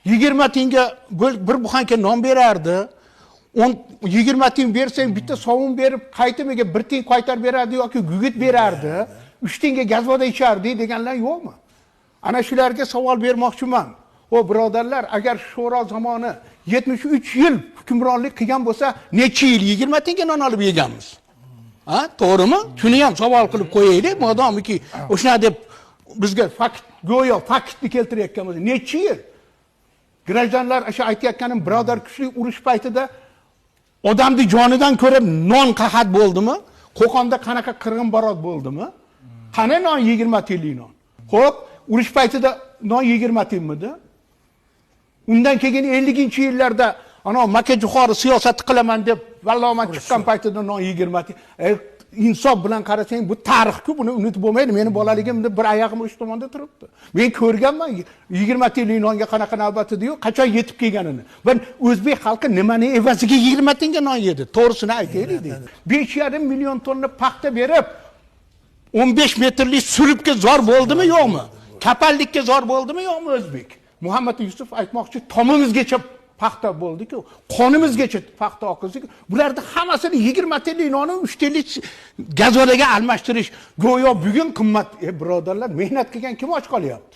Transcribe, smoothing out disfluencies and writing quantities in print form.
20 tiyinga bir buxanka non berardi. 20 tiyin bersang bitta sovun berib, qaytimiga 1 tiyin qaytarib berardi yoki gugit berardi. 3 tiyinga gazvoda ichardi deganlar yo'qmi? Ana shularga savol bermoqchiman. O birodarlar, agar sho'ro zamoni 73 yil hukmronlik qilgan bo'lsa, necha yil 20 tiyinga non olib yeganmiz? Ha, to'g'rimi? Shuni ham savol qilib qo'yaylik, modomiki o'shna deb bizga fakt, go'yo faktni keltirayotganmiz. Necha yil? Grajdanlar o'sha aytayotganim birodar kuchli urush paytida odamni jonidan ko'ra non qahat bo'ldimi? Qo'qonda qanaqa qirg'in barot bo'ldimi? Qani non 20 tiyinlik non? Xo'p, urush paytida non 20 tiyinmidi? Undan keyin 50-yillarda ana Makka jo'xori siyosati qilaman deb vallomat chiqqan paytida non 20 tiyin. Insof bilan qarasang bu tarix-ku, buni unutib bo'lmaydi. Meni bolaligimda bir oyog'im o'sha tomonda turibdi. Men ko'rganman 20 tiyinlik nonga qanaqa navbat edi-yu, qachon yetib kelganini. Va o'zbek xalqi nimani evaziga 20 tiyinga non yedi? To'g'risini aytaylik deydi. 5,5 million tonna paxta berib 15 metrlik suribga zor bo'ldimi, yo'qmi? Kapallikka zor bo'ldimi, yo'qmi o'zbek? Muhammad Yusuf aytmoqchi, tomimizgacha paxta bo'ldi-ku, qonimizgacha paxta oqizdik. Bularni hammasini 20 tiyinlik nonni 3 tiyinlik gazolaga almashtirish go'yo bugun qimmat. Birodarlar, mehnat qilgan kim och qolyapti?